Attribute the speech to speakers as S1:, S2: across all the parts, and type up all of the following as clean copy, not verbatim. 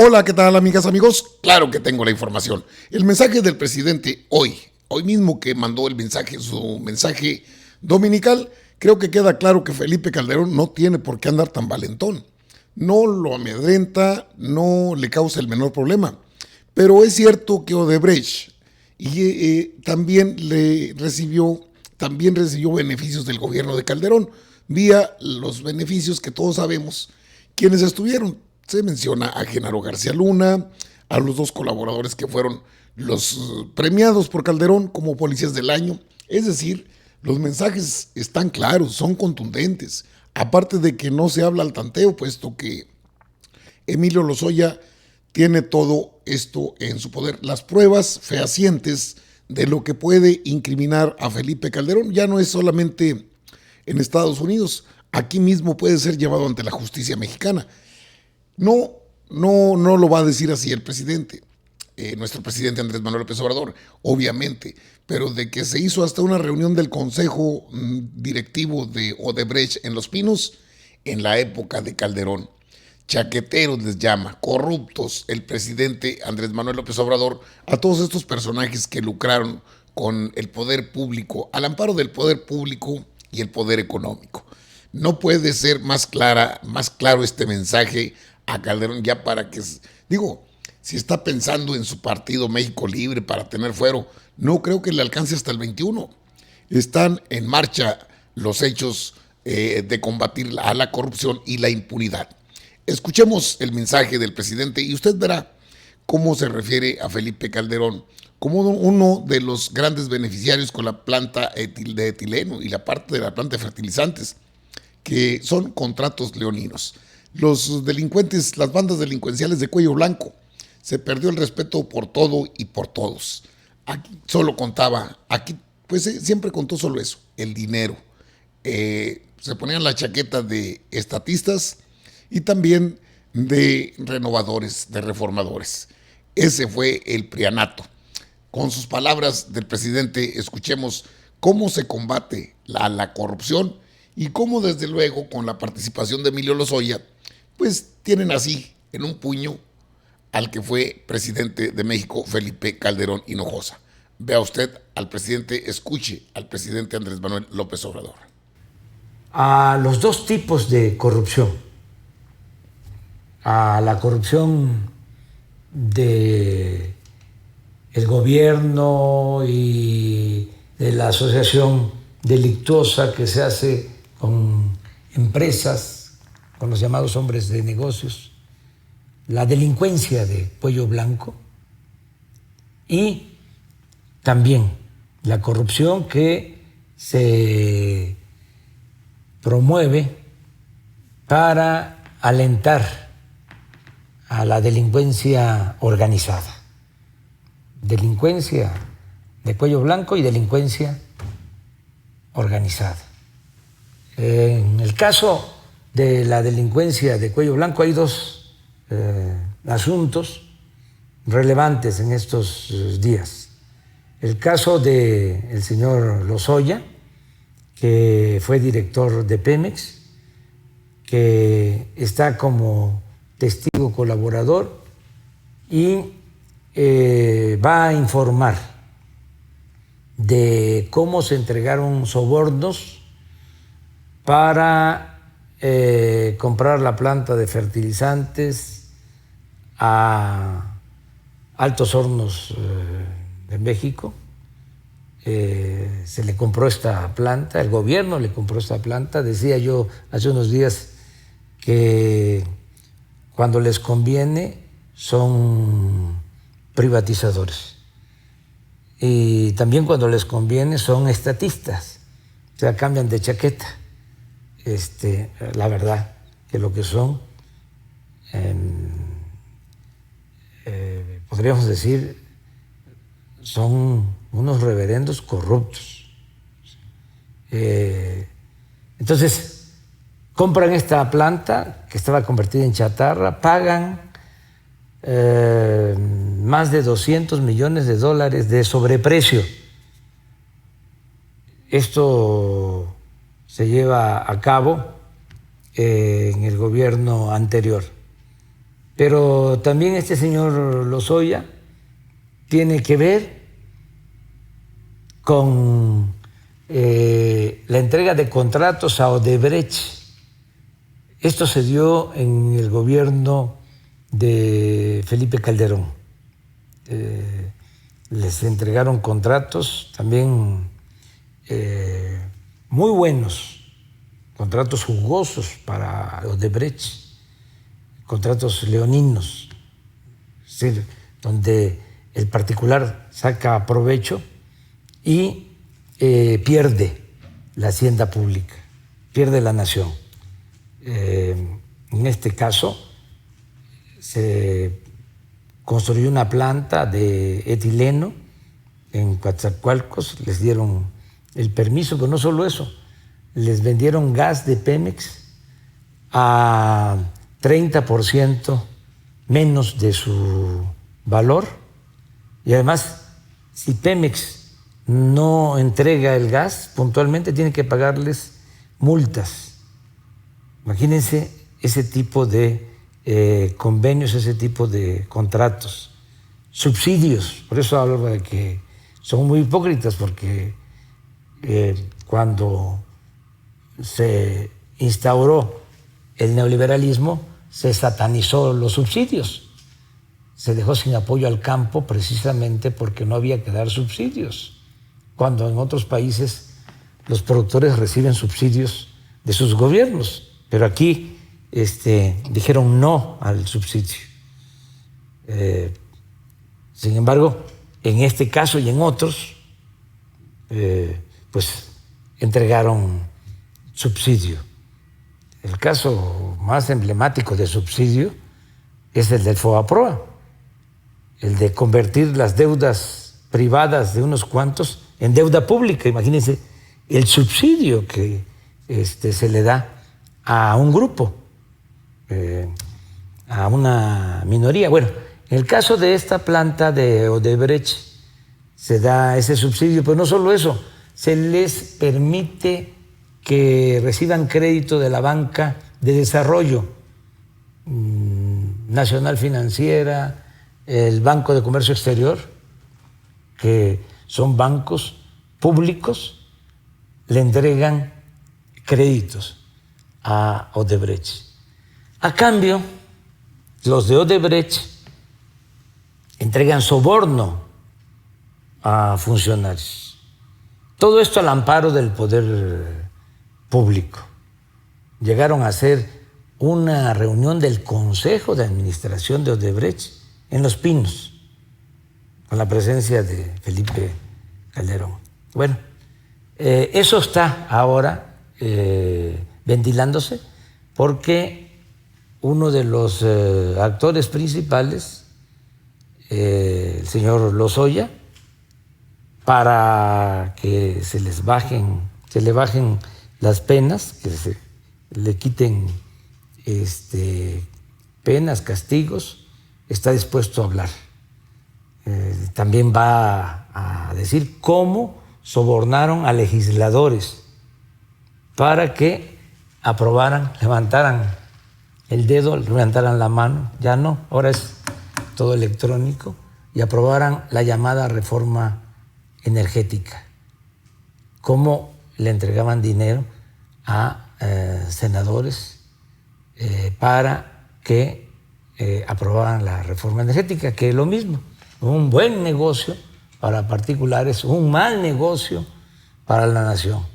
S1: Hola, ¿qué tal, amigas, amigos? Claro que tengo la información. El mensaje del presidente hoy mismo que mandó su mensaje dominical, creo que queda claro que Felipe Calderón no tiene por qué andar tan valentón. No lo amedrenta, no le causa el menor problema. Pero es cierto que Odebrecht también recibió beneficios del gobierno de Calderón, vía los beneficios que todos sabemos quienes estuvieron. Se menciona a Genaro García Luna, a los dos colaboradores que fueron los premiados por Calderón como policías del año. Es decir, los mensajes están claros, son contundentes. Aparte de que no se habla al tanteo, puesto que Emilio Lozoya tiene todo esto en su poder. Las pruebas fehacientes de lo que puede incriminar a Felipe Calderón ya no es solamente en Estados Unidos, aquí mismo puede ser llevado ante la justicia mexicana. No lo va a decir así el presidente, nuestro presidente Andrés Manuel López Obrador, obviamente, pero de que se hizo hasta una reunión del consejo directivo de Odebrecht en Los Pinos en la época de Calderón. Chaqueteros les llama, corruptos, el presidente Andrés Manuel López Obrador, a todos estos personajes que lucraron con el poder público, al amparo del poder público y el poder económico. No puede ser más claro este mensaje a Calderón ya para que, si está pensando en su partido México Libre para tener fuero, no creo que le alcance hasta el 21. Están en marcha los hechos de combatir a la corrupción y la impunidad. Escuchemos el mensaje del presidente y usted verá cómo se refiere a Felipe Calderón como uno de los grandes beneficiarios con la planta de etileno y la parte de la planta de fertilizantes, que son contratos leoninos. Los delincuentes, las bandas delincuenciales de cuello blanco, se perdió el respeto por todo y por todos. Aquí pues siempre contó solo eso, el dinero. Se ponían la chaqueta de estatistas y también de renovadores, de reformadores. Ese fue el prianato. Con sus palabras del presidente, escuchemos cómo se combate la corrupción y cómo, desde luego, con la participación de Emilio Lozoya, pues tienen así en un puño al que fue presidente de México, Felipe Calderón Hinojosa. Vea usted al presidente, escuche al presidente Andrés Manuel López Obrador.
S2: A los dos tipos de corrupción, a la corrupción de el gobierno y de la asociación delictuosa que se hace con empresas, con los llamados hombres de negocios, la delincuencia de cuello blanco y también la corrupción que se promueve para alentar a la delincuencia organizada. Delincuencia de cuello blanco y delincuencia organizada. En el caso de la delincuencia de cuello blanco hay dos asuntos relevantes en estos días. El caso del señor Lozoya, que fue director de Pemex, que está como testigo colaborador y va a informar de cómo se entregaron sobornos para comprar la planta de fertilizantes a Altos Hornos de México. Se le compró esta planta, el gobierno le compró esta planta. Decía yo hace unos días que cuando les conviene son privatizadores y también cuando les conviene son estatistas, o sea, cambian de chaqueta. La verdad que lo que son, podríamos decir, son unos reverendos corruptos. Entonces, compran esta planta que estaba convertida en chatarra, pagan más de $200 millones de sobreprecio. Esto se lleva a cabo en el gobierno anterior. Pero también este señor Lozoya tiene que ver con la entrega de contratos a Odebrecht. Esto se dio en el gobierno de Felipe Calderón. Les entregaron contratos también muy buenos, contratos jugosos para Odebrecht, contratos leoninos, es decir, donde el particular saca provecho y pierde la hacienda pública, pierde la nación. En este caso se construyó una planta de etileno en Coatzacoalcos, les dieron el permiso, pero no solo eso, les vendieron gas de Pemex a 30% menos de su valor, y además, si Pemex no entrega el gas puntualmente, tiene que pagarles multas. Imagínense ese tipo de convenios, ese tipo de contratos, subsidios. Por eso hablo de que son muy hipócritas, porque cuando se instauró el neoliberalismo se satanizó los subsidios, se dejó sin apoyo al campo precisamente porque no había que dar subsidios, cuando en otros países los productores reciben subsidios de sus gobiernos, pero aquí dijeron no al subsidio. Sin embargo, en este caso y en otros, pues entregaron subsidio. El caso más emblemático de subsidio es el del FOBAPROA, el de convertir las deudas privadas de unos cuantos en deuda pública. Imagínense el subsidio que se le da a un grupo, a una minoría. Bueno, en el caso de esta planta de Odebrecht se da ese subsidio, pero no solo eso, se les permite que reciban crédito de la banca de desarrollo, Nacional Financiera, el Banco de Comercio Exterior, que son bancos públicos, le entregan créditos a Odebrecht. A cambio, los de Odebrecht entregan soborno a funcionarios. Todo esto al amparo del poder público. Llegaron a hacer una reunión del Consejo de Administración de Odebrecht en Los Pinos, con la presencia de Felipe Calderón. Bueno, eso está ahora ventilándose porque uno de los actores principales, el señor Lozoya, para que se le bajen las penas, que se le quiten penas, castigos, está dispuesto a hablar. También va a decir cómo sobornaron a legisladores para que aprobaran, levantaran el dedo, levantaran la mano, ya no, ahora es todo electrónico, y aprobaran la llamada reforma energética, cómo le entregaban dinero a senadores para que aprobaran la reforma energética, que es lo mismo, un buen negocio para particulares, un mal negocio para la nación.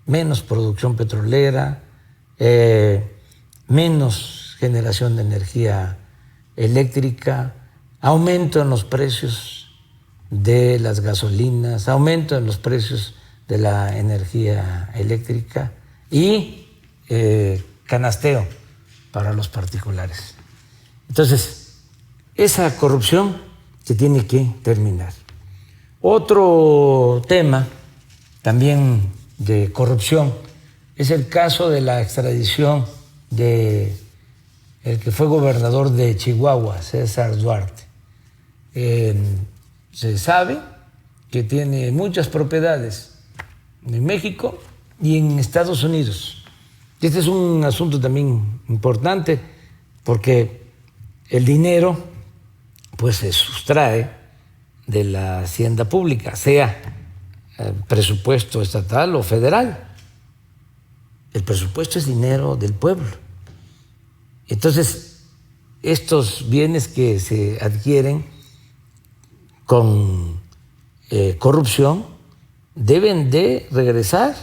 S2: Menos producción petrolera, menos generación de energía eléctrica, aumento en los precios de las gasolinas, aumento en los precios de la energía eléctrica y canasteo para los particulares. Entonces, esa corrupción se tiene que terminar. Otro tema también de corrupción es el caso de la extradición de el que fue gobernador de Chihuahua, César Duarte. Se sabe que tiene muchas propiedades en México y en Estados Unidos. Este es un asunto también importante porque el dinero pues se sustrae de la hacienda pública, sea presupuesto estatal o federal. El presupuesto es dinero del pueblo. Entonces, estos bienes que se adquieren con corrupción deben de regresar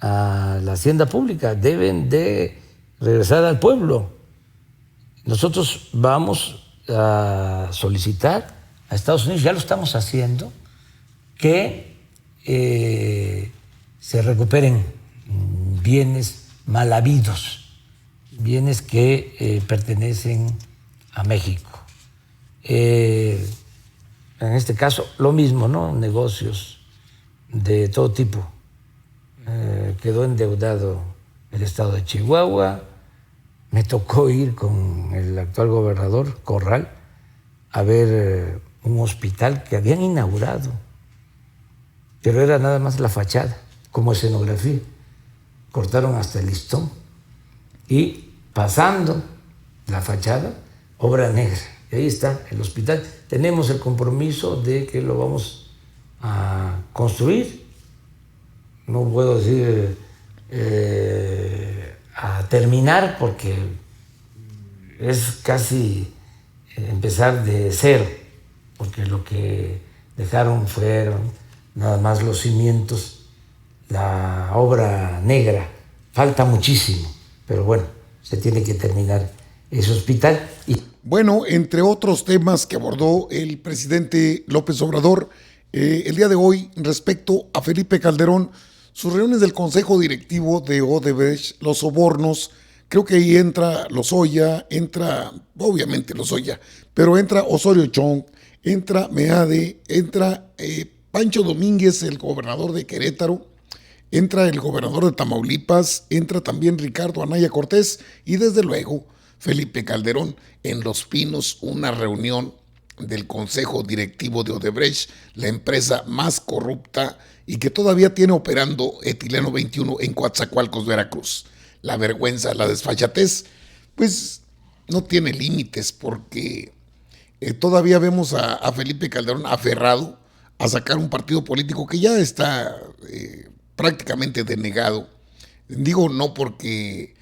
S2: a la hacienda pública, deben de regresar al pueblo. Nosotros vamos a solicitar a Estados Unidos, ya lo estamos haciendo, que se recuperen bienes mal habidos, bienes que pertenecen a México. En este caso, lo mismo, ¿no? Negocios de todo tipo. Quedó endeudado el estado de Chihuahua. Me tocó ir con el actual gobernador, Corral, a ver un hospital que habían inaugurado, pero era nada más la fachada, como escenografía. Cortaron hasta el listón y pasando la fachada, obra negra. Y ahí está el hospital. Tenemos el compromiso de que lo vamos a construir. No puedo decir a terminar porque es casi empezar de cero, porque lo que dejaron fueron nada más los cimientos, la obra negra. Falta muchísimo, pero bueno, se tiene que terminar ese hospital.
S1: Bueno, entre otros temas que abordó el presidente López Obrador el día de hoy respecto a Felipe Calderón, sus reuniones del Consejo Directivo de Odebrecht, los sobornos, creo que ahí entra Lozoya, entra, obviamente Lozoya, pero entra Osorio Chong, entra Meade, entra Pancho Domínguez, el gobernador de Querétaro, entra el gobernador de Tamaulipas, entra también Ricardo Anaya Cortés y desde luego Felipe Calderón. En Los Pinos, una reunión del Consejo Directivo de Odebrecht, la empresa más corrupta y que todavía tiene operando Etileno 21 en Coatzacoalcos, Veracruz. La vergüenza, la desfachatez, pues no tiene límites porque todavía vemos a Felipe Calderón aferrado a sacar un partido político que ya está prácticamente denegado. Digo, no porque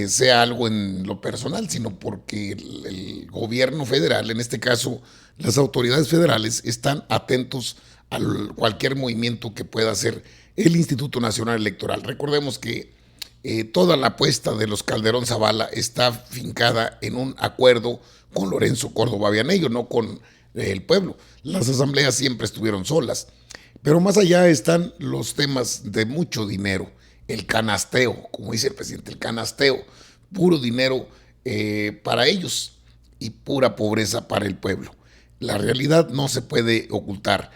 S1: sea algo en lo personal, sino porque el gobierno federal, en este caso las autoridades federales, están atentos a cualquier movimiento que pueda hacer el Instituto Nacional Electoral. Recordemos que toda la apuesta de los Calderón Zavala está fincada en un acuerdo con Lorenzo Córdoba Vianello, no con el pueblo. Las asambleas siempre estuvieron solas. Pero más allá están los temas de mucho dinero, el canasteo, como dice el presidente, el canasteo, puro dinero para ellos y pura pobreza para el pueblo. La realidad no se puede ocultar.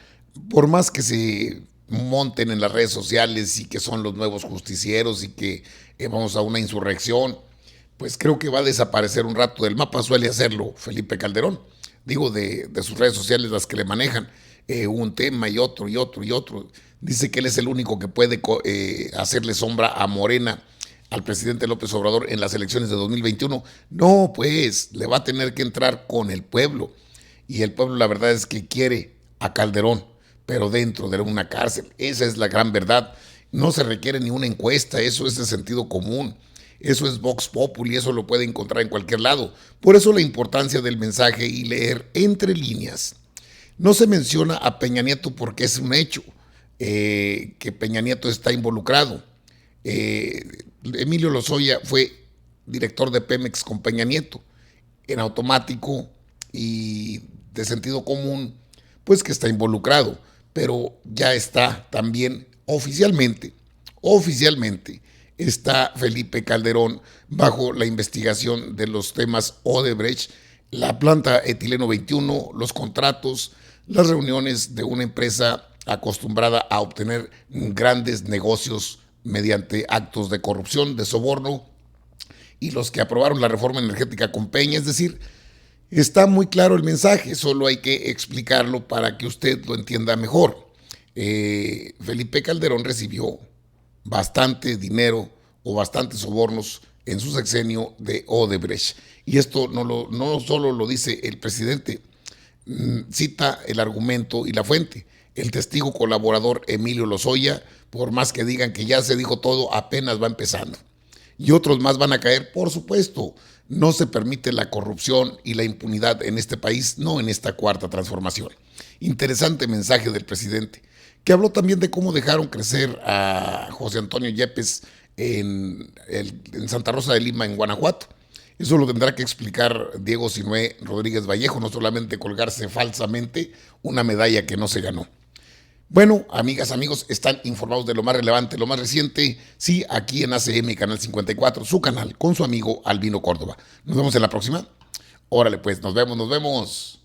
S1: Por más que se monten en las redes sociales y que son los nuevos justicieros y que vamos a una insurrección, pues creo que va a desaparecer un rato del mapa. Suele hacerlo Felipe Calderón, digo de sus redes sociales, las que le manejan, un tema y otro y otro y otro. Dice que él es el único que puede hacerle sombra a Morena, al presidente López Obrador en las elecciones de 2021. No, pues le va a tener que entrar con el pueblo. Y el pueblo, la verdad es que quiere a Calderón, pero dentro de una cárcel. Esa es la gran verdad. No se requiere ni una encuesta, eso es de sentido común. Eso es Vox Populi, eso lo puede encontrar en cualquier lado. Por eso la importancia del mensaje y leer entre líneas. No se menciona a Peña Nieto porque es un hecho que Peña Nieto está involucrado. Emilio Lozoya fue director de Pemex con Peña Nieto. En automático y de sentido común, pues que está involucrado, pero ya está también oficialmente está Felipe Calderón bajo la investigación de los temas Odebrecht, la planta Etileno 21, los contratos, las reuniones de una empresa acostumbrada a obtener grandes negocios mediante actos de corrupción, de soborno, y los que aprobaron la reforma energética con Peña. Es decir, está muy claro el mensaje, solo hay que explicarlo para que usted lo entienda mejor. Felipe Calderón recibió bastante dinero o bastantes sobornos en su sexenio de Odebrecht. Y esto no solo lo dice el presidente, cita el argumento y la fuente. El testigo colaborador Emilio Lozoya, por más que digan que ya se dijo todo, apenas va empezando. Y otros más van a caer, por supuesto. No se permite la corrupción y la impunidad en este país, no en esta cuarta transformación. Interesante mensaje del presidente, que habló también de cómo dejaron crecer a José Antonio Yepes en Santa Rosa de Lima, en Guanajuato. Eso lo tendrá que explicar Diego Sinué Rodríguez Vallejo, no solamente colgarse falsamente una medalla que no se ganó. Bueno, amigas, amigos, están informados de lo más relevante, lo más reciente, sí, aquí en ACM, Canal 54, su canal, con su amigo Albino Córdoba. Nos vemos en la próxima. Órale, pues, nos vemos.